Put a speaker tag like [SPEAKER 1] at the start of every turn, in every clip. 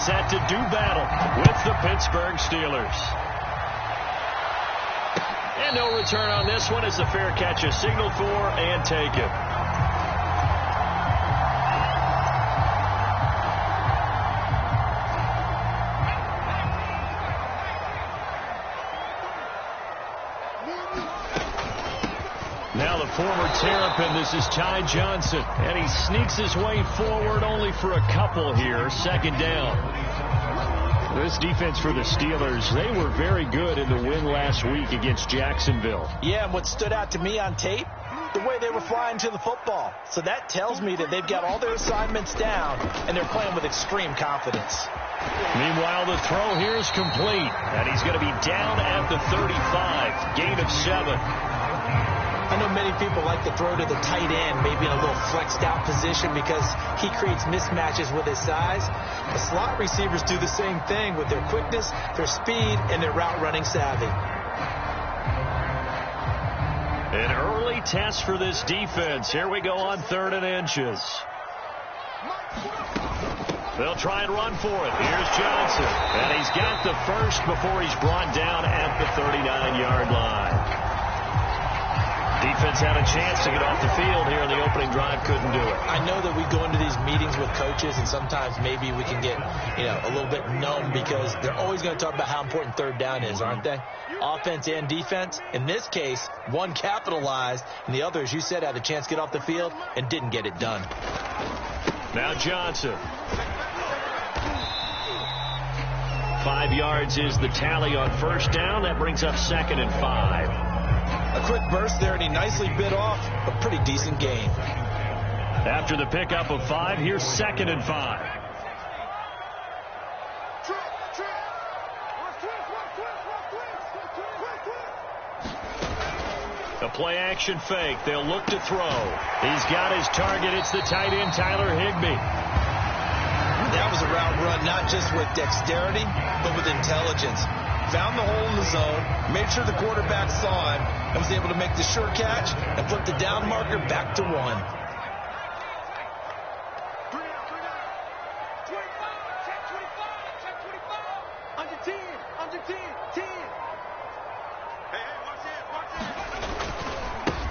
[SPEAKER 1] Set to do battle with the Pittsburgh Steelers. And no return on this one as the fair catch is signaled for and taken. Now the former Terrapin, this is Ty Johnson, and he sneaks his way forward only for a couple here. Second down. This defense for the Steelers, they were very good in the win last week against Jacksonville.
[SPEAKER 2] Yeah, and what stood out to me on tape, the way they were flying to the football. So that tells me that they've got all their assignments down, and they're playing with extreme confidence.
[SPEAKER 1] Meanwhile, the throw here is complete, and he's going to be down at the 35, gain of 7.
[SPEAKER 2] I know many people like to throw to the tight end, maybe in a little flexed out position because he creates mismatches with his size. The slot receivers do the same thing with their quickness, their speed, and their route running savvy.
[SPEAKER 1] An early test for this defense. Here we go on 3rd and inches. They'll try and run for it. Here's Johnson. And he's got the first before he's brought down at the 39-yard line. Defense had a chance to get off the field here in the opening drive, couldn't do it.
[SPEAKER 2] I know that we go into these meetings with coaches, and sometimes maybe we can get, a little bit numb because they're always going to talk about how important 3rd down is, aren't they? Offense and defense. In this case, one capitalized, and the other, as you said, had a chance to get off the field and didn't get it done.
[SPEAKER 1] Now Johnson. 5 yards is the tally on 1st down. That brings up 2nd and 5.
[SPEAKER 2] A quick burst there, and he nicely bit off a pretty decent gain.
[SPEAKER 1] After the pickup of 5, here's 2nd and 5. A play-action fake. They'll look to throw. He's got his target. It's the tight end, Tyler Higbee.
[SPEAKER 2] That was a route run not just with dexterity, but with intelligence. Found the hole in the zone, made sure the quarterback saw him, and was able to make the sure catch and flip the down marker back to 1.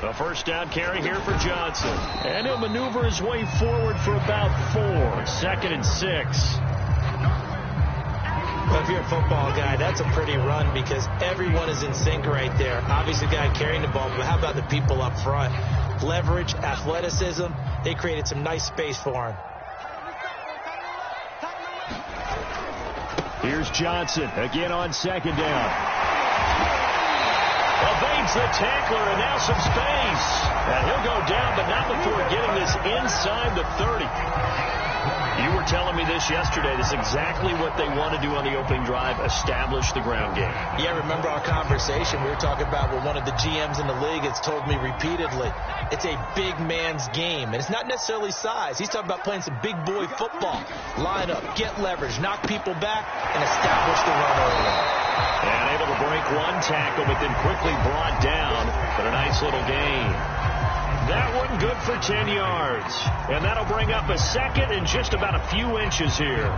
[SPEAKER 1] A 1st down carry here for Johnson. And he'll maneuver his way forward for about 4. 2nd and 6.
[SPEAKER 2] Well, if you're a football guy, that's a pretty run because everyone is in sync right there. Obviously, the guy carrying the ball, but how about the people up front? Leverage, athleticism, they created some nice space for him.
[SPEAKER 1] Here's Johnson again on 2nd down. Evades the tackler and now some space. And he'll go down, but not before getting this inside the 30. You were telling me this yesterday. This is exactly what they want to do on the opening drive, establish the ground game.
[SPEAKER 2] Yeah, remember our conversation. We were talking about what one of the GMs in the league has told me repeatedly. It's a big man's game, and it's not necessarily size. He's talking about playing some big boy football. Line up, get leverage, knock people back, and establish the run early.
[SPEAKER 1] And able to break one tackle, but then quickly brought down, but a nice little gain. That one good for 10 yards. And that'll bring up a 2nd and just about a few inches here.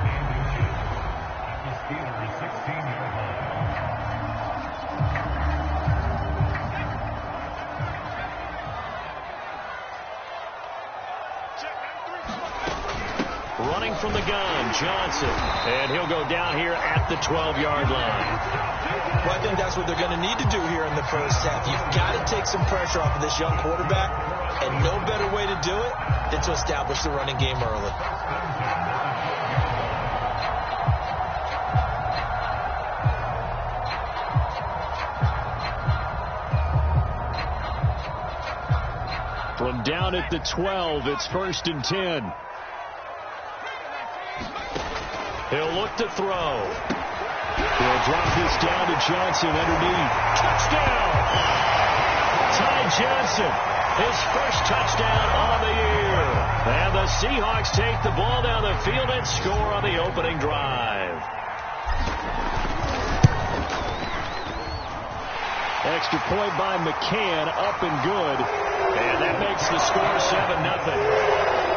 [SPEAKER 1] Running from the gun, Johnson. And he'll go down here at the 12-yard line.
[SPEAKER 2] Well, I think that's what they're going to need to do here in the 1st half. You've got to take some pressure off of this young quarterback, and no better way to do it than to establish the running game early.
[SPEAKER 1] From down at the 12, it's 1st and 10. He'll look to throw. He'll drop this down to Johnson underneath. Touchdown! Ty Johnson, his first touchdown on the year. And the Seahawks take the ball down the field and score on the opening drive. Extra point by McCann, up and good. And that makes the score 7-0.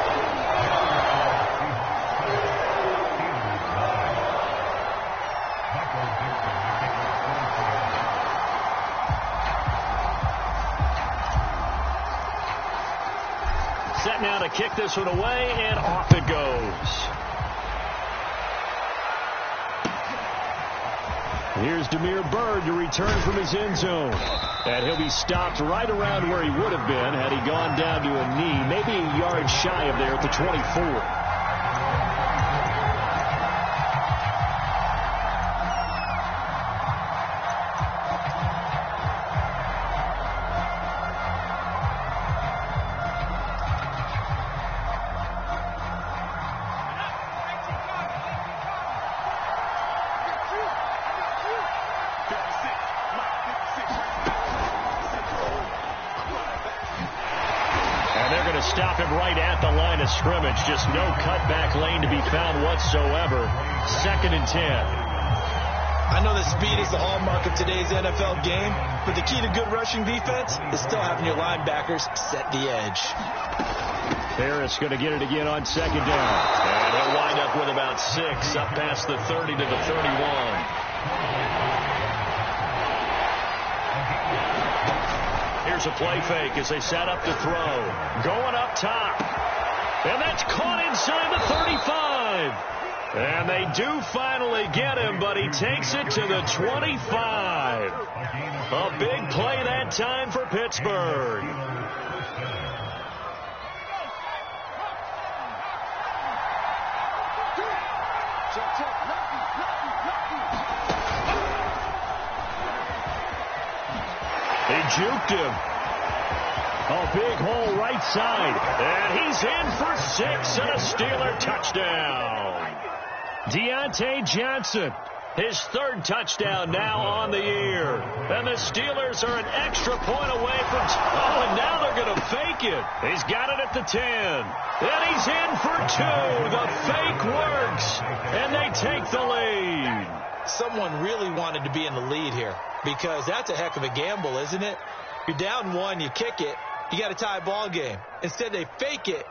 [SPEAKER 1] now to kick this one away, and off it goes. Here's Damiere Byrd to return from his end zone. And he'll be stopped right around where he would have been had he gone down to a knee, maybe a yard shy of there at the 24. Stop him right at the line of scrimmage. Just no cutback lane to be found whatsoever. 2nd and 10.
[SPEAKER 2] I know that speed is the hallmark of today's NFL game, but the key to good rushing defense is still having your linebackers set the edge.
[SPEAKER 1] Harris going to get it again on 2nd down. And he'll wind up with about 6 up past the 30 to the 31. Here's a play fake as they set up to throw. Going up top. And that's caught inside the 35. And they do finally get him, but he takes it to the 25. A big play that time for Pittsburgh. He juked him. A big hole right side. And he's in for 6 and a Steeler touchdown. Deontay Johnson, his 3rd touchdown now on the year. And the Steelers are an extra point away from... Oh, and now they're going to fake it. He's got it at the 10. And he's in for 2. The fake works. And they take the lead.
[SPEAKER 2] Someone really wanted to be in the lead here, because that's a heck of a gamble, isn't it? You're down 1, you kick it, you got a tie ball game. Instead, they fake it.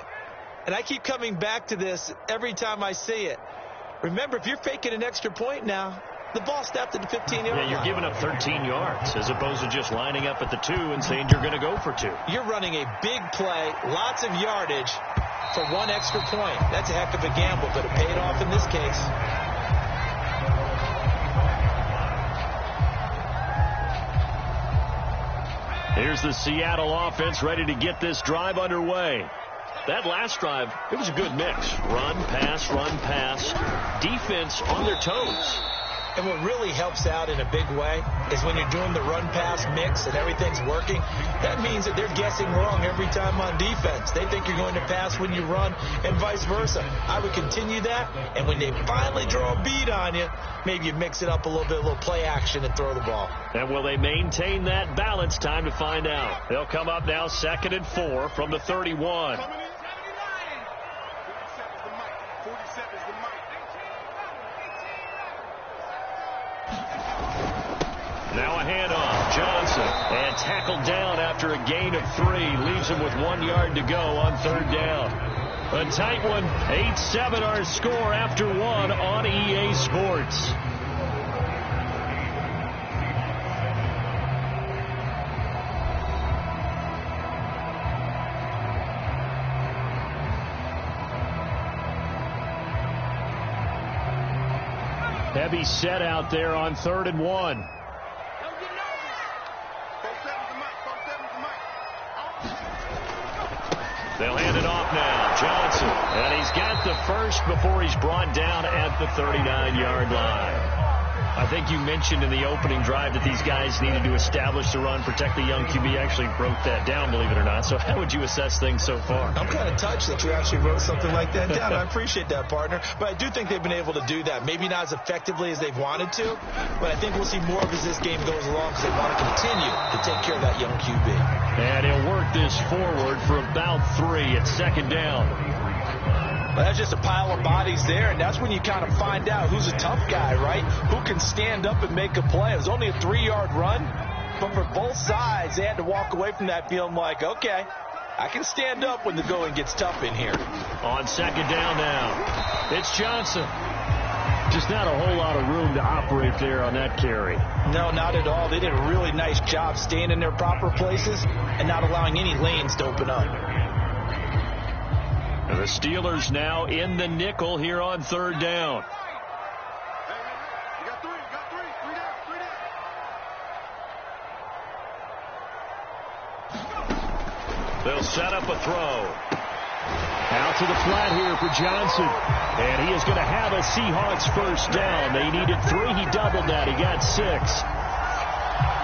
[SPEAKER 2] And I keep coming back to this every time I see it. Remember, if you're faking an extra point now, the ball snapped at the 15-yard line.
[SPEAKER 1] Yeah, you're giving up 13 yards as opposed to just lining up at the 2 and saying you're going to go for 2.
[SPEAKER 2] You're running a big play, lots of yardage for 1 extra point. That's a heck of a gamble, but it paid off in this case.
[SPEAKER 1] Here's the Seattle offense ready to get this drive underway. That last drive, it was a good mix. Run, pass, defense on their toes.
[SPEAKER 2] And what really helps out in a big way is when you're doing the run-pass mix and everything's working, that means that they're guessing wrong every time on defense. They think you're going to pass when you run and vice versa. I would continue that, and when they finally draw a bead on you, maybe you mix it up a little bit, a little play action and throw the ball.
[SPEAKER 1] And will they maintain that balance? Time to find out. They'll come up now 2nd and 4 from the 31. Now a handoff. Johnson. And tackled down after a gain of 3. Leaves him with 1 yard to go on 3rd down. A tight one. 8-7 our score after 1 on EA Sports. Heavy set out there on 3rd and 1. They'll hand it off now. Johnson. And he's got the first before he's brought down at the 39-yard line. I think you mentioned in the opening drive that these guys needed to establish the run, protect the young QB. Actually broke that down, believe it or not. So how would you assess things so far?
[SPEAKER 2] I'm kind of touched that you actually wrote something like that down. I appreciate that, partner. But I do think they've been able to do that. Maybe not as effectively as they've wanted to, but I think we'll see more of as this game goes along because they want to continue to take care of that young QB.
[SPEAKER 1] And he'll work this forward for about 3 at 2nd down.
[SPEAKER 2] Well, that's just a pile of bodies there, and that's when you kind of find out who's a tough guy, right? Who can stand up and make a play. It was only a 3-yard run, but for both sides, they had to walk away from that feeling like, okay, I can stand up when the going gets tough in here.
[SPEAKER 1] On 2nd down now, it's Johnson. Just not a whole lot of room to operate there on that carry.
[SPEAKER 2] No, not at all. They did a really nice job staying in their proper places and not allowing any lanes to open up.
[SPEAKER 1] And the Steelers now in the nickel here on third down. They'll set up a throw. Out to the flat here for Johnson. And he is going to have a Seahawks first down. They needed 3. He doubled that. He got 6.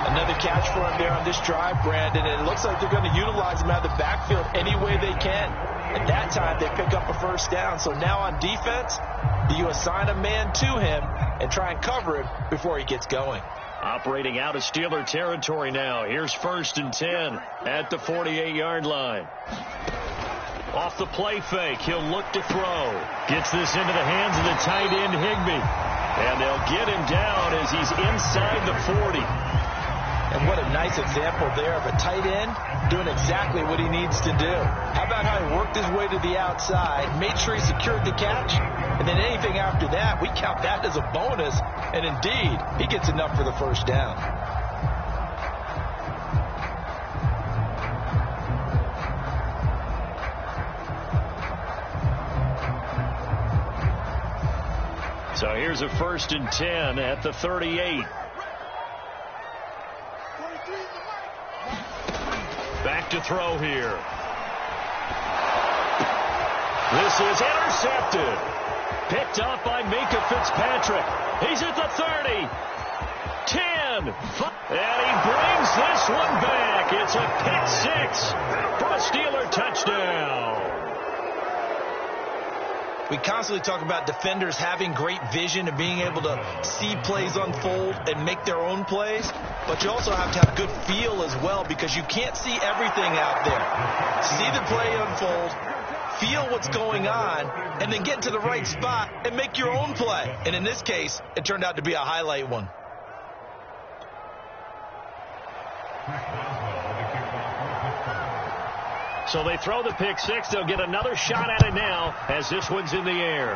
[SPEAKER 2] Another catch for him there on this drive, Brandon. And it looks like they're going to utilize him out of the backfield any way they can. At that time, they pick up a first down. So now on defense, you assign a man to him and try and cover him before he gets going.
[SPEAKER 1] Operating out of Steeler territory now. Here's 1st and 10 at the 48-yard line. Off the play fake, he'll look to throw. Gets this into the hands of the tight end, Higbee. And they'll get him down as he's inside the 40.
[SPEAKER 2] And what a nice example there of a tight end doing exactly what he needs to do. How about how he worked his way to the outside, made sure he secured the catch, and then anything after that, we count that as a bonus. And indeed, he gets enough for the first down.
[SPEAKER 1] So here's a 1st and 10 at the 38. Back to throw here. This is intercepted. Picked up by Minka Fitzpatrick. He's at the 30. 10. And he brings this one back. It's a pick 6 for a Steeler touchdown.
[SPEAKER 2] We constantly talk about defenders having great vision and being able to see plays unfold and make their own plays. But you also have to have good feel as well, because you can't see everything out there. See the play unfold, feel what's going on, and then get to the right spot and make your own play. And in this case, it turned out to be a highlight one.
[SPEAKER 1] So they throw the pick 6. They'll get another shot at it now as this one's in the air.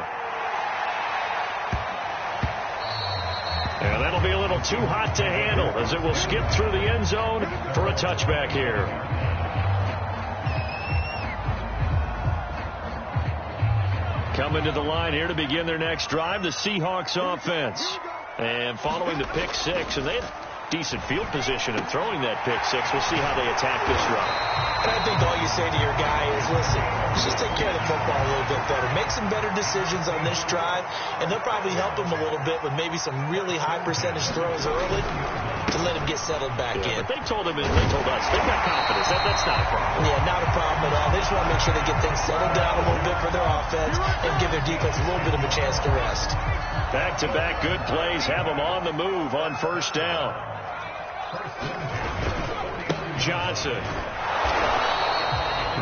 [SPEAKER 1] And that'll be a little too hot to handle as it will skip through the end zone for a touchback here. Coming to the line here to begin their next drive, the Seahawks offense. And following the pick 6, and they had decent field position in throwing that pick 6. We'll see how they attack this drive.
[SPEAKER 2] And I think all you say to your guy is, listen, just take care of the football a little bit better. Make some better decisions on this drive, and they'll probably help him a little bit with maybe some really high percentage throws early to let him get settled back in.
[SPEAKER 1] But they told us they've got confidence. That's not a problem.
[SPEAKER 2] Yeah, not a problem at all. They just want to make sure they get things settled down a little bit for their offense and give their defense a little bit of a chance to rest.
[SPEAKER 1] Back-to-back good plays have them on the move on first down. Johnson.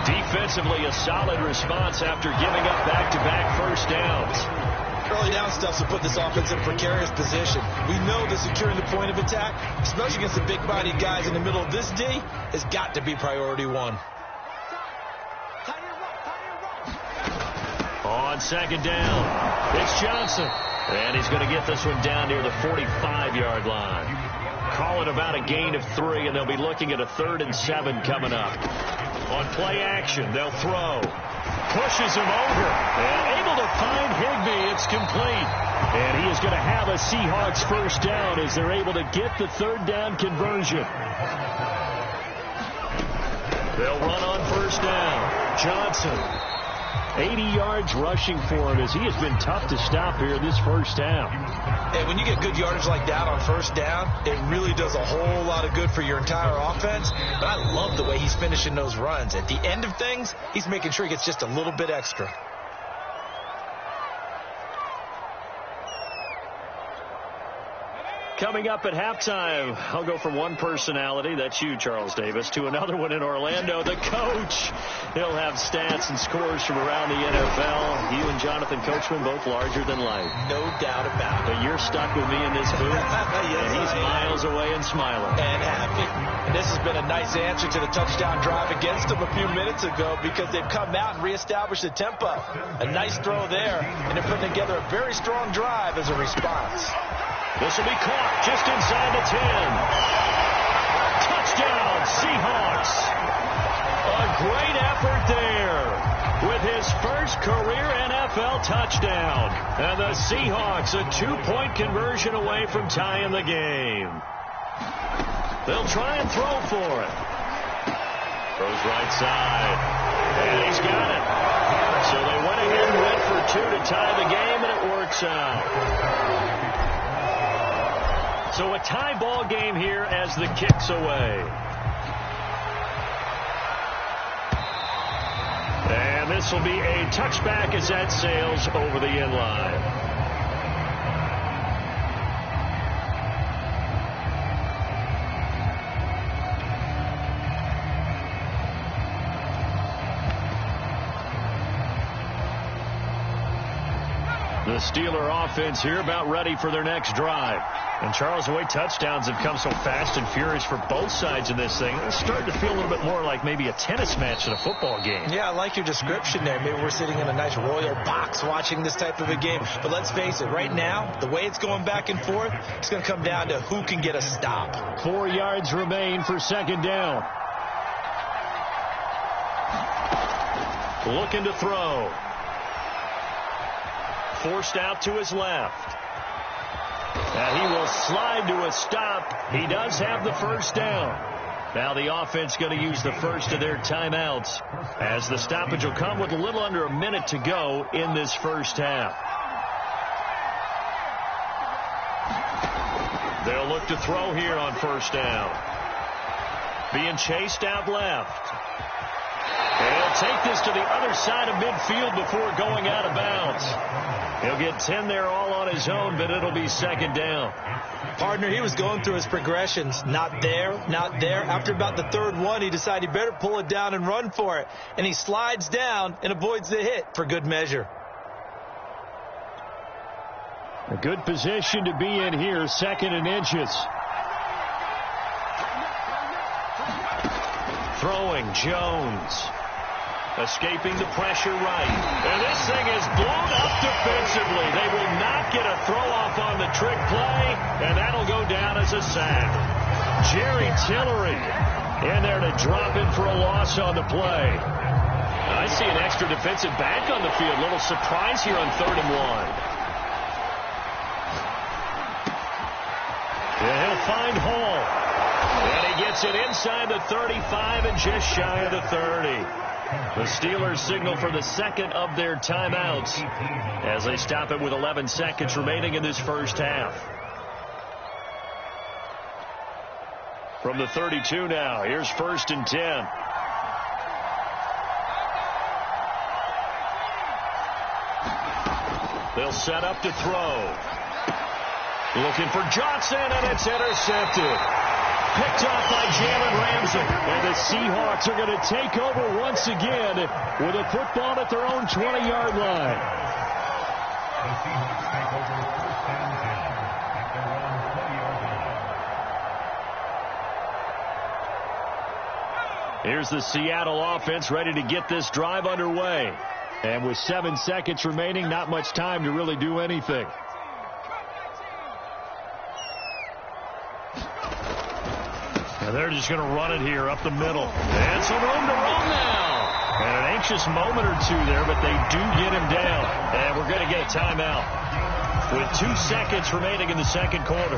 [SPEAKER 1] Defensively, a solid response after giving up back-to-back first downs.
[SPEAKER 2] Early down stuff to put this offense in a precarious position. We know that securing the point of attack, especially against the big-bodied guys in the middle of this D, has got to be priority one.
[SPEAKER 1] On second down, it's Johnson. And he's going to get this one down near the 45-yard line. Call it about a gain of 3, and they'll be looking at a 3rd and 7 coming up. On play action, they'll throw. Pushes him over. And able to find Higbee. It's complete. And he is going to have a Seahawks first down as they're able to get the 3rd down conversion. They'll run on first down. Johnson. 80 yards rushing for him as he has been tough to stop here in this first down.
[SPEAKER 2] And when you get good yardage like that on first down, it really does a whole lot of good for your entire offense. But I love the way he's finishing those runs. At the end of things, he's making sure he gets just a little bit extra.
[SPEAKER 1] Coming up at halftime, I'll go from one personality, that's you, Charles Davis, to another one in Orlando, the coach. He'll have stats and scores from around the NFL. You and Jonathan Coachman, both larger than life.
[SPEAKER 2] No doubt about it.
[SPEAKER 1] But you're stuck with me in this booth,
[SPEAKER 2] yes,
[SPEAKER 1] and he's miles away and smiling.
[SPEAKER 2] And happy. And this has been a nice answer to the touchdown drive against them a few minutes ago, because they've come out and reestablished the tempo. A nice throw there, and they're putting together a very strong drive as a response.
[SPEAKER 1] This will be caught just inside the 10. Touchdown, Seahawks. A great effort there. with his first career NFL touchdown. And the Seahawks a 2-point conversion away from tying the game. They'll try and throw for it. Throws right side. And he's got it. So they went ahead and went for 2 to tie the game, and it works out. So a tie ball game here as the kick's away. And this will be a touchback as that sails over the end line. The Steeler offense here about ready for their next drive. And Charles, the way touchdowns have come so fast and furious for both sides in this thing, it's starting to feel a little bit more like maybe a tennis match than a football game.
[SPEAKER 2] Yeah, I like your description there. Maybe we're sitting in a nice royal box watching this type of a game. But let's face it, right now, the way it's going back and forth, it's going to come down to who can get a stop.
[SPEAKER 1] 4 yards remain for second down. Looking to throw. Forced out to his left. And he will slide to a stop. He does have the first down. Now the offense going to use the first of their timeouts as the stoppage will come with a little under a minute to go in this first half. They'll look to throw here on first down. Being chased out left. And he'll take this to the other side of midfield before going out of bounds. He'll get 10 there all on his own, but it'll be second down.
[SPEAKER 2] Partner, he was going through his progressions. Not there, not there. After about the third one, he decided he better pull it down and run for it. And he slides down and avoids the hit for good measure.
[SPEAKER 1] A good position to be in here, second and inches. Throwing, Jones. Escaping the pressure right. And this thing is blown up defensively. They will not get a throw-off on the trick play, and that'll go down as a sack. Jerry Tillery in there to drop in for a loss on the play. I see an extra defensive back on the field. A little surprise here on 3rd and 1. Yeah, he'll find Hall. And he gets it inside the 35 and just shy of the 30. The Steelers signal for the second of their timeouts as they stop it with 11 seconds remaining in this first half. From the 32 now, here's 1st and 10. They'll set up to throw. Looking for Johnson, and it's intercepted. Picked off by Jalen Ramsey. And the Seahawks are going to take over once again with a football at their own 20-yard line.
[SPEAKER 3] The Seahawks take over 1st and 10 at their own 20-yard line.
[SPEAKER 1] Here's the Seattle offense ready to get this drive underway. And with 7 seconds remaining, not much time to really do anything. And they're just going to run it here up the middle. And some room to run now. And an anxious moment or two there, but they do get him down. And we're going to get a timeout with 2 seconds remaining in the second quarter.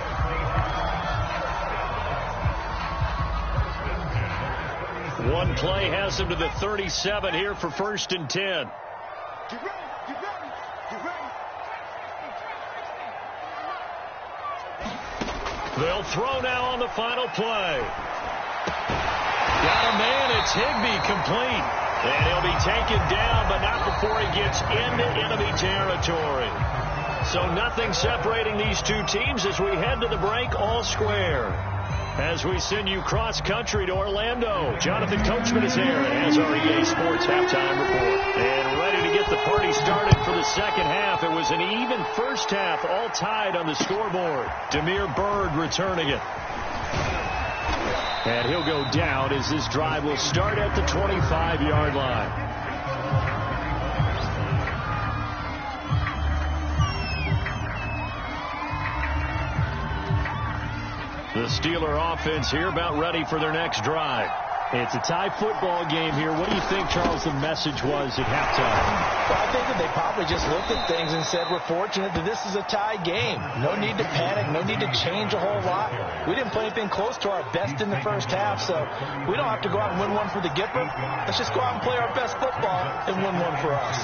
[SPEAKER 1] One play has him to the 37 here for 1st and 10. They'll throw now on the final play. Got a man, it's Higbee, complete. And he'll be taken down, but not before he gets into enemy territory. So nothing separating these two teams as we head to the break, all square. As we send you cross-country to Orlando, Jonathan Coachman is here and has our EA Sports halftime report. And ready to get the party started for the second half. It was an even first half, all tied on the scoreboard. Damiere Byrd returning it. And he'll go down as this drive will start at the 25-yard line. The Steeler offense here about ready for their next drive. It's a tie football game here. What do you think, Charles, the message was at halftime?
[SPEAKER 2] Well, I think that they probably just looked at things and said, we're fortunate that this is a tie game. No need to panic. No need to change a whole lot. We didn't play anything close to our best in the first half, so we don't have to go out and win one for the Gipper. Let's just go out and play our best football and win one for us.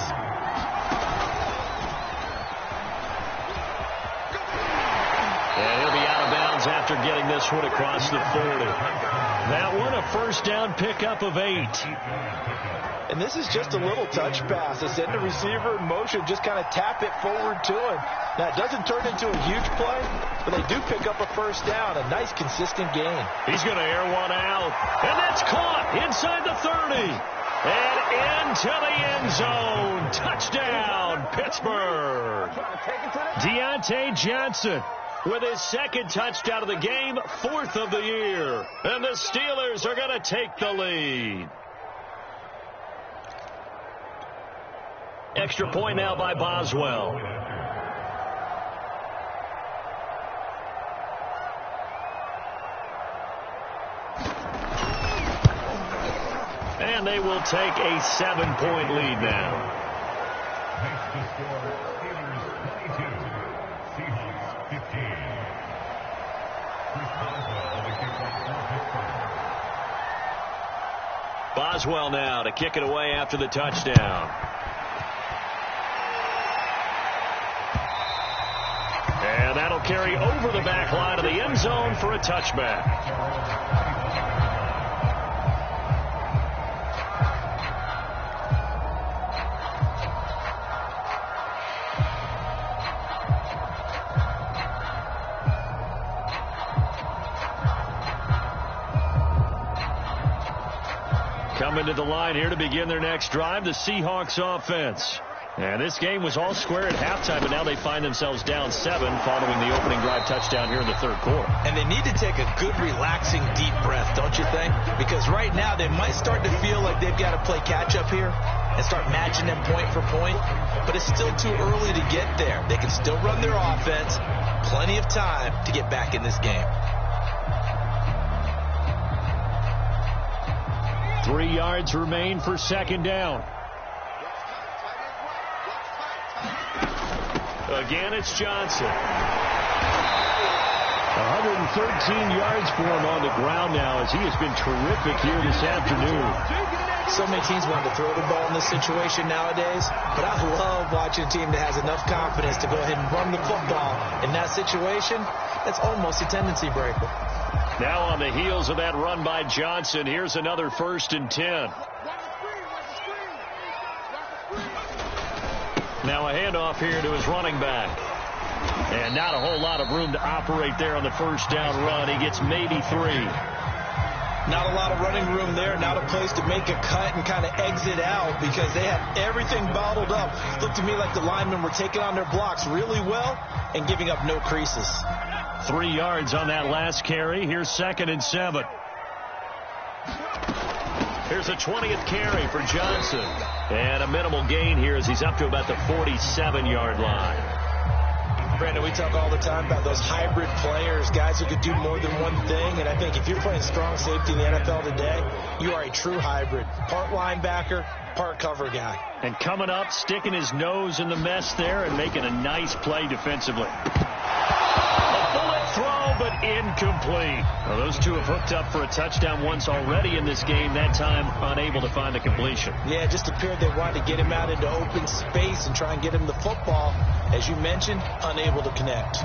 [SPEAKER 1] And he'll be out of bounds after getting this one across the 40. That one a first down pickup of 8.
[SPEAKER 2] And this is just a little touch pass. They send the receiver in motion, just kind of tap it forward to him. Now, it doesn't turn into a huge play, but they do pick up a first down. A nice, consistent gain.
[SPEAKER 1] He's going to air one out. And that's caught inside the 30. And into the end zone. Touchdown, Pittsburgh. Deontay Johnson with his second touchdown of the game, 4th of the year. And the Steelers are going to take the lead. Extra point now by Boswell. And they will take a 7-point lead now.
[SPEAKER 3] Makes the score Steelers 22, Seahawks 15. Chris Boswell, the kickoff for Pittsburgh.
[SPEAKER 1] Boswell now to kick it away after the touchdown. And that'll carry over the back line of the end zone for a touchback. Coming to the line here to begin their next drive, the Seahawks offense. And this game was all square at halftime, but now they find themselves down 7 following the opening drive touchdown here in the third quarter.
[SPEAKER 2] And they need to take a good, relaxing, deep breath, don't you think? Because right now they might start to feel like they've got to play catch-up here and start matching them point for point. But it's still too early to get there. They can still run their offense. Plenty of time to get back in this game.
[SPEAKER 1] 3 yards remain for second down. Again, it's Johnson. 113 yards for him on the ground now as he has been terrific here this afternoon.
[SPEAKER 2] So many teams want to throw the ball in this situation nowadays, but I love watching a team that has enough confidence to go ahead and run the football. In that situation, that's almost a tendency breaker.
[SPEAKER 1] Now on the heels of that run by Johnson, here's another 1st and 10. Now a handoff here to his running back. And not a whole lot of room to operate there on the first down run. He gets maybe 3.
[SPEAKER 2] Not a lot of running room there. Not a place to make a cut and kind of exit out because they had everything bottled up. Looked to me like the linemen were taking on their blocks really well and giving up no creases.
[SPEAKER 1] 3 yards on that last carry. Here's 2nd and 7. Here's a 20th carry for Johnson. And a minimal gain here as he's up to about the 47-yard line.
[SPEAKER 2] Brandon, we talk all the time about those hybrid players, guys who could do more than one thing. And I think if you're playing strong safety in the NFL today, you are a true hybrid. Part linebacker, part cover guy.
[SPEAKER 1] And coming up, sticking his nose in the mess there and making a nice play defensively. Throw, but incomplete. Well, those two have hooked up for a touchdown once already in this game, that time unable to find the completion.
[SPEAKER 2] Yeah, it just appeared they wanted to get him out into open space and try and get him the football. As you mentioned, unable to connect.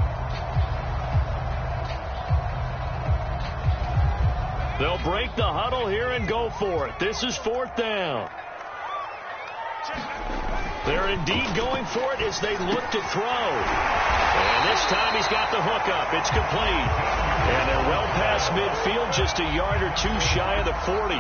[SPEAKER 1] They'll break the huddle here and go for it. This is 4th down. They're indeed going for it as they look to throw. And this time he's got the hookup. It's complete. And they're well past midfield, just a yard or 2 shy of the 40.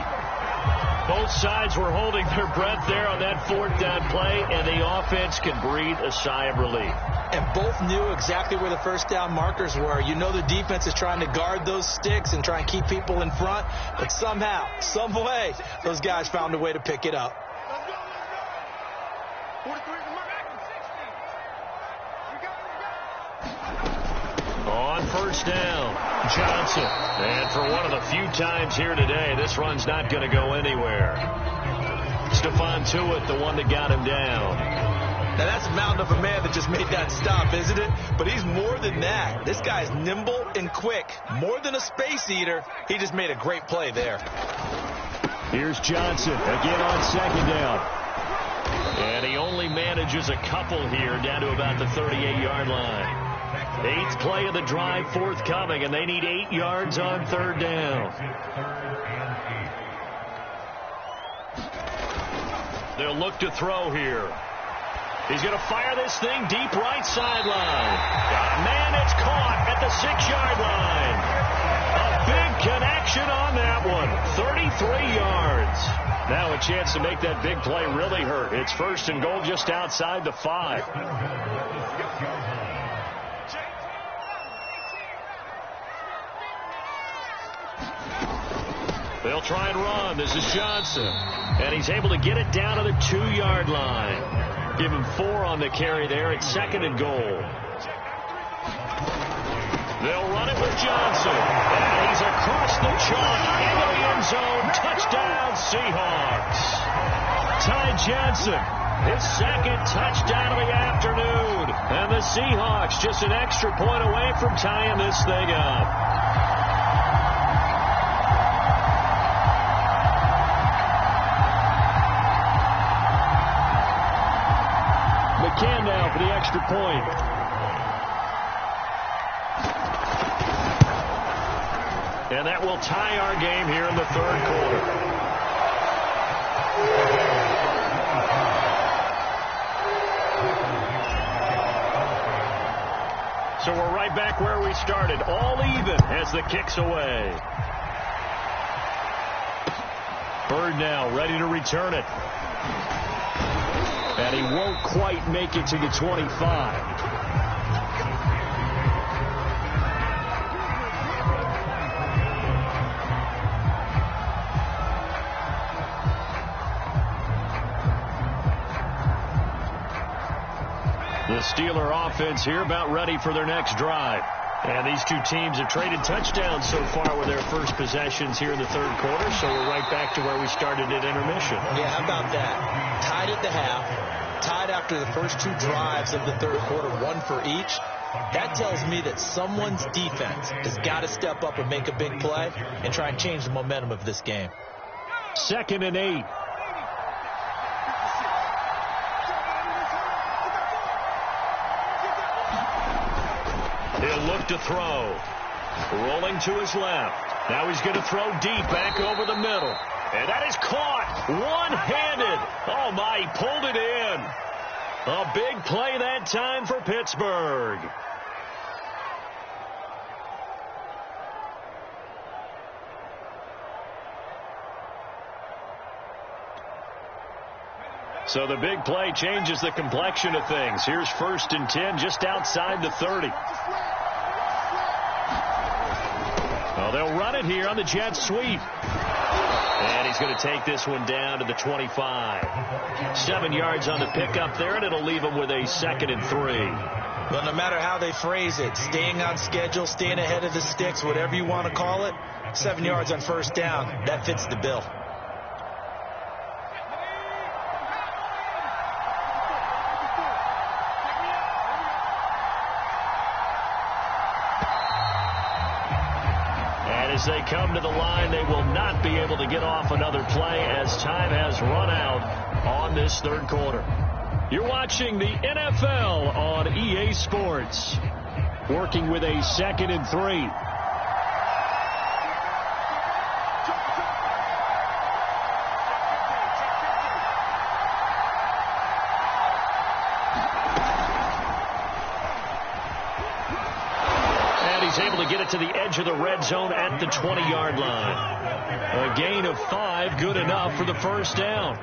[SPEAKER 1] Both sides were holding their breath there on that 4th down play, and the offense can breathe a sigh of relief.
[SPEAKER 2] And both knew exactly where the first down markers were. You know the defense is trying to guard those sticks and try and keep people in front, but somehow, some way, those guys found a way to pick it up.
[SPEAKER 1] On first down. Johnson. And for one of the few times here today, this run's not going to go anywhere. Stephon Tuitt, the one that got him down.
[SPEAKER 2] Now, that's a mountain of a man that just made that stop, isn't it? But he's more than that. This guy's nimble and quick. More than a space eater. He just made a great play there.
[SPEAKER 1] Here's Johnson again on second down. And he only manages a couple here down to about the 38-yard line. 8th play of the drive forthcoming, and they need 8 yards on third down. They'll look to throw here. He's going to fire this thing deep right sideline. Man, it's caught at the 6-yard line. A big connection on that one. 33 yards. Now a chance to make that big play really hurt. It's first and goal just outside the 5. They'll try and run. This is Johnson. And he's able to get it down to the 2-yard line. Give him 4 on the carry there. It's second and goal. They'll run it with Johnson. And he's across the chalk into the end zone. Touchdown, Seahawks. Ty Johnson, his second touchdown of the afternoon. And the Seahawks just an extra point away from tying this thing up. McCann now for the extra point. And that will tie our game here in the third quarter. So we're right back where we started. All even as the kick's away. Bird now ready to return it. And he won't quite make it to the 25. The Steeler offense here about ready for their next drive. And these two teams have traded touchdowns so far with their first possessions here in the third quarter, so we're right back to where we started at intermission.
[SPEAKER 2] Yeah, how about that? Tied at the half, tied after the first 2 drives of the third quarter, 1 for each. That tells me that someone's defense has got to step up and make a big play and try and change the momentum of this game.
[SPEAKER 1] 2nd and 8. He'll look to throw. Rolling to his left. Now he's going to throw deep back over the middle. And that is caught one-handed. Oh, my, he pulled it in. A big play that time for Pittsburgh. So the big play changes the complexion of things. Here's 1st and 10 just outside the 30. Oh, they'll run it here on the jet sweep. And he's going to take this one down to the 25. 7 yards on the pickup there, and it'll leave him with a 2nd and 3.
[SPEAKER 2] Well, no matter how they phrase it, staying on schedule, staying ahead of the sticks, whatever you want to call it, 7 yards on first down, that fits the bill.
[SPEAKER 1] As they come to the line, they will not be able to get off another play as time has run out on this third quarter. You're watching the NFL on EA Sports. Working with a 2nd and 3. Able to get it to the edge of the red zone at the 20-yard line. A gain of 5, good enough for the first down.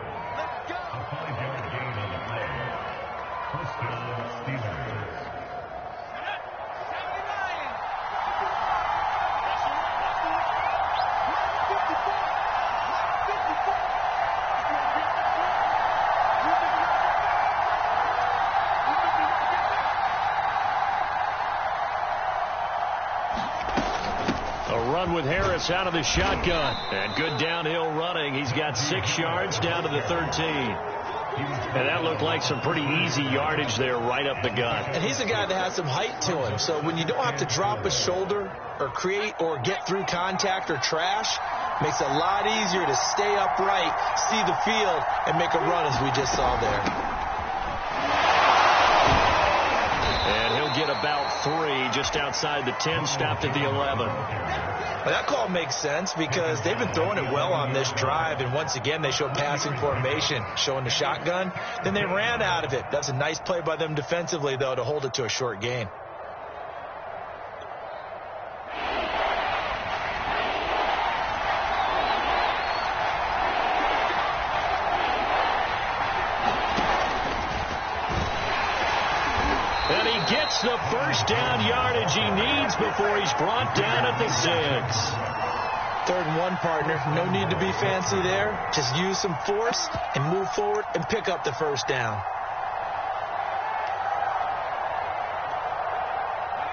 [SPEAKER 1] A run with Harris out of the shotgun. And good downhill running. He's got 6 yards down to the 13. And that looked like some pretty easy yardage there right up the gut.
[SPEAKER 2] And he's a guy that has some height to him. So when you don't have to drop a shoulder or create or get through contact or trash, makes it a lot easier to stay upright, see the field, and make a run as we just saw there.
[SPEAKER 1] And he'll get about 3 just outside the 10, stopped at the 11.
[SPEAKER 2] Well, that call makes sense because they've been throwing it well on this drive, and once again they show passing formation, showing the shotgun. Then they ran out of it. That's a nice play by them defensively, though, to hold it to a short gain.
[SPEAKER 1] And he gets the first down yardage he needs before he's brought down at the 6.
[SPEAKER 2] 3rd and 1, partner. No need to be fancy there. Just use some force and move forward and pick up the first down.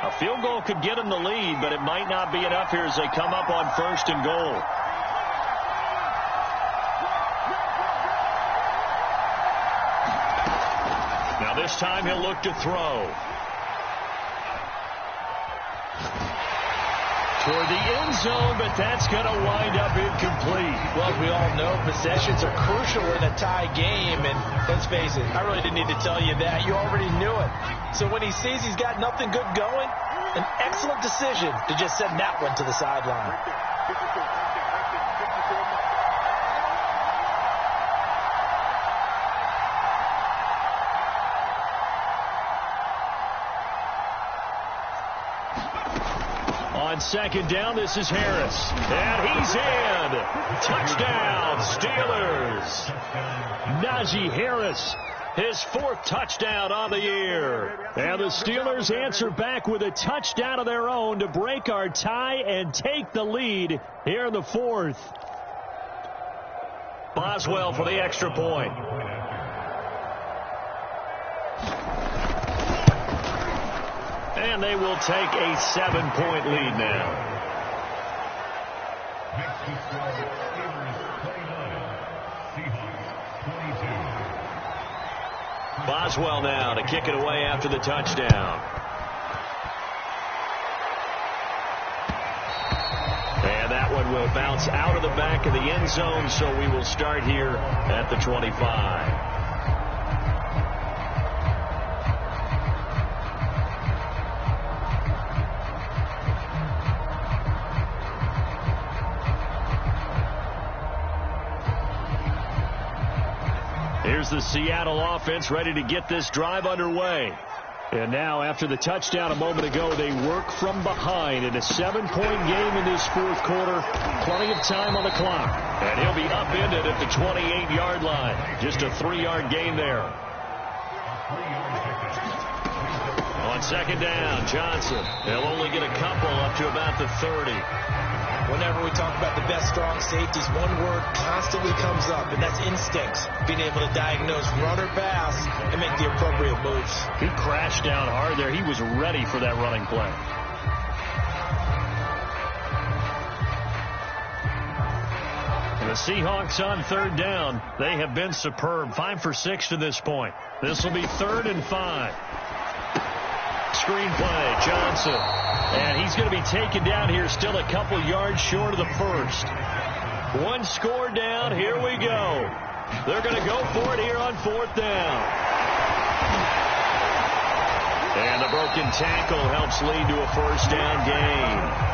[SPEAKER 1] A field goal could get him the lead, but it might not be enough here as they come up on 1st and goal. Now this time he'll look to throw. For the end zone, but that's going to wind up incomplete.
[SPEAKER 2] Well, as we all know, possessions are crucial in a tie game, and let's face it, I really didn't need to tell you that. You already knew it. So when he sees he's got nothing good going, an excellent decision to just send that one to the sideline.
[SPEAKER 1] On 2nd down, this is Harris. And he's in. Touchdown, Steelers. Najee Harris, his 4th touchdown on the year. And the Steelers answer back with a touchdown of their own to break our tie and take the lead here in the 4th. Boswell for the extra point. And they will take a 7-point lead now.
[SPEAKER 3] Next to score, Steelers 29, Seahawks 22.
[SPEAKER 1] Boswell now to kick it away after the touchdown. And that one will bounce out of the back of the end zone, so we will start here at the 25. Here's the Seattle offense ready to get this drive underway. And now, after the touchdown a moment ago, they work from behind in a 7-point game in this 4th quarter. Plenty of time on the clock. And he'll be upended at the 28-yard line. Just a 3-yard gain there. On 2nd down, Johnson. They'll only get a couple up to about the 30.
[SPEAKER 2] Whenever we talk about the best strong safeties, one word constantly comes up, and that's instincts. Being able to diagnose run or pass and make the appropriate moves.
[SPEAKER 1] He crashed down hard there. He was ready for that running play. And the Seahawks on 3rd down. They have been superb. 5 for 6 to this point. This will be 3rd and 5. Screen play, Johnson. And he's going to be taken down here, still a couple yards short of the 1st. 1 score down, here we go. They're going to go for it here on 4th down. And the broken tackle helps lead to a 1st down gain.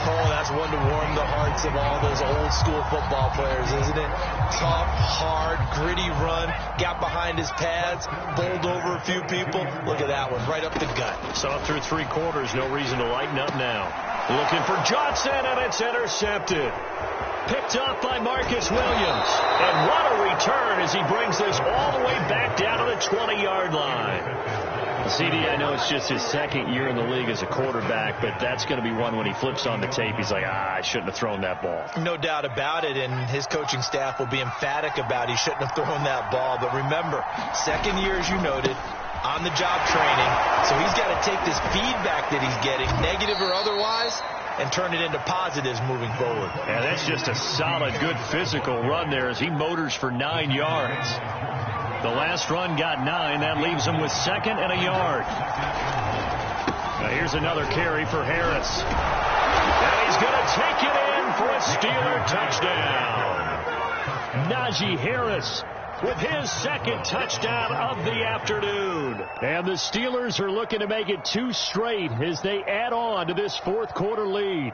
[SPEAKER 2] Oh, that's one to warm the hearts of all those old school football players, isn't it? Tough, hard, gritty run, got behind his pads, bowled over a few people. Look at that one, right up the gut.
[SPEAKER 1] Saw through 3 quarters, no reason to lighten up now. Looking for Johnson, and it's intercepted. Picked off by Marcus Williams. And what a return as he brings this all the way back down to the 20-yard line. CD, I know it's just his 2nd year in the league as a quarterback, but that's going to be one when he flips on the tape, he's like, I shouldn't have thrown that ball.
[SPEAKER 2] No doubt about it, and his coaching staff will be emphatic about he shouldn't have thrown that ball. But remember, 2nd year, as you noted, on-the-job training, so he's got to take this feedback that he's getting, negative or otherwise, and turn it into positives moving forward.
[SPEAKER 1] Yeah, that's just a solid, good physical run there as he motors for 9 yards. The last run got 9. That leaves him with 2nd and a yard. Now here's another carry for Harris. And he's going to take it in for a Steeler touchdown. Najee Harris with his 2nd touchdown of the afternoon. And the Steelers are looking to make it 2 straight as they add on to this 4th quarter lead.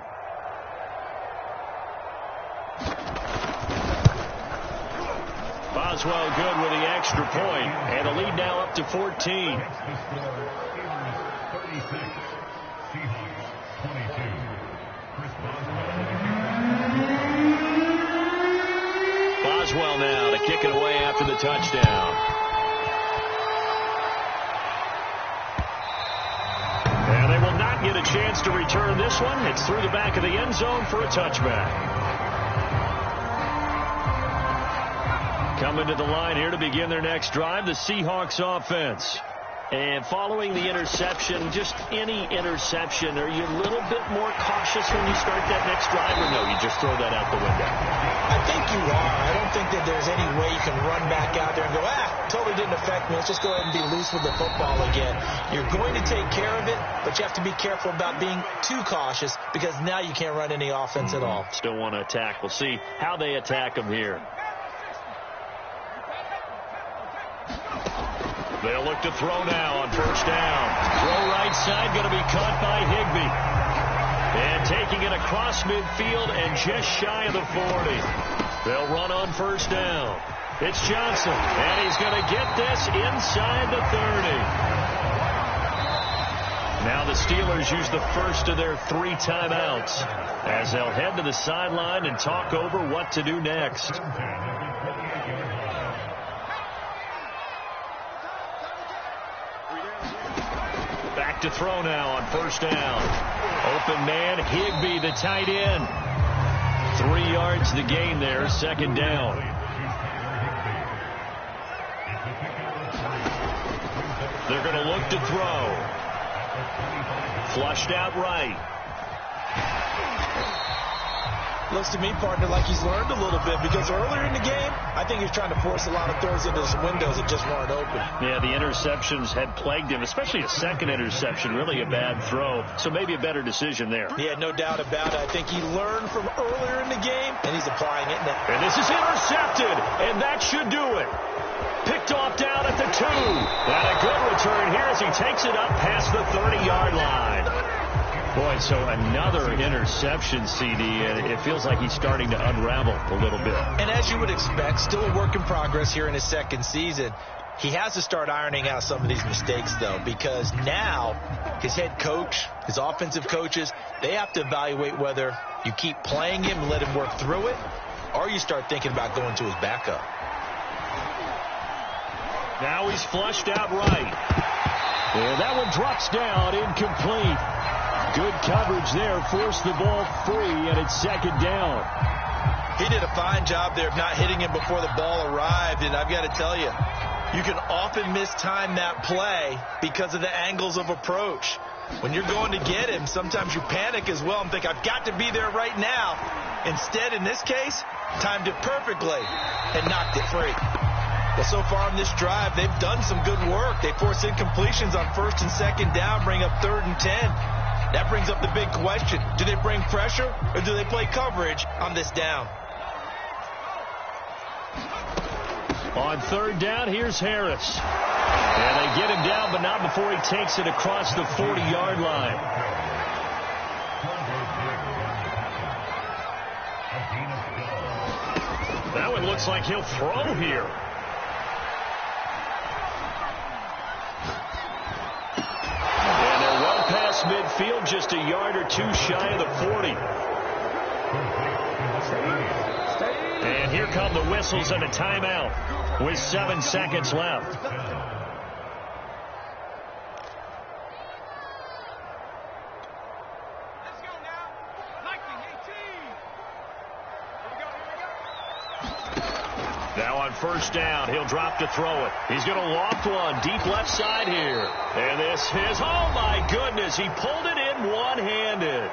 [SPEAKER 1] Boswell good with the extra point, and the lead now up to 14. Boswell now to kick it away after the touchdown. And they will not get a chance to return this one. It's through the back of the end zone for a touchback. Coming to the line here to begin their next drive, the Seahawks offense. And following the interception, just any interception, are you a little bit more cautious when you start that next drive, or no, you just throw that out the window?
[SPEAKER 2] I think you are. I don't think that there's any way you can run back out there and go, totally didn't affect me. Let's just go ahead and be loose with the football again. You're going to take care of it, but you have to be careful about being too cautious because now you can't run any offense at all.
[SPEAKER 1] Still want to attack. We'll see how they attack them here. They'll look to throw now on 1st down. Throw right side, going to be caught by Higbee. And taking it across midfield and just shy of the 40. They'll run on 1st down. It's Johnson, and he's going to get this inside the 30. Now the Steelers use the first of their 3 timeouts as they'll head to the sideline and talk over what to do next. Back to throw now on 1st down. Open man, Higbee, the tight end. 3 yards the gain there, 2nd down. They're going to look to throw. Flushed out right.
[SPEAKER 2] Looks to me, partner, like he's learned a little bit because earlier in the game, I think he was trying to force a lot of throws into some windows that just weren't open.
[SPEAKER 1] Yeah, the interceptions had plagued him, especially a 2nd interception, really a bad throw. So maybe a better decision there.
[SPEAKER 2] Yeah, no doubt about it. I think he learned from earlier in the game, and he's applying it now.
[SPEAKER 1] And this is intercepted, and that should do it. Picked off down at the 2. And a good return here as he takes it up past the 30-yard line. Boy, so another interception, CD, and it feels like he's starting to unravel a little bit.
[SPEAKER 2] And as you would expect, still a work in progress here in his 2nd season. He has to start ironing out some of these mistakes, though, because now his head coach, his offensive coaches, they have to evaluate whether you keep playing him and let him work through it, or you start thinking about going to his backup.
[SPEAKER 1] Now he's flushed out right. And that one drops down, incomplete. Good coverage there, forced the ball free, and it's 2nd down.
[SPEAKER 2] He did a fine job there of not hitting him before the ball arrived, and I've got to tell you, you can often mistime that play because of the angles of approach. When you're going to get him, sometimes you panic as well and think, I've got to be there right now. Instead, in this case, timed it perfectly and knocked it free. Well, so far on this drive, they've done some good work. They force incompletions on 1st and 2nd down, bring up 3rd and 10. That brings up the big question. Do they bring pressure or do they play coverage on this down?
[SPEAKER 1] On 3rd down, here's Harris. And they get him down, but not before he takes it across the 40-yard line. That one looks like he'll throw here. Midfield just a yard or 2 shy of the 40. And here come the whistles and a timeout with 7 seconds left. Now on 1st down, he'll drop to throw it. He's going to loft one deep left side here. And this is, oh my goodness, he pulled it in one-handed.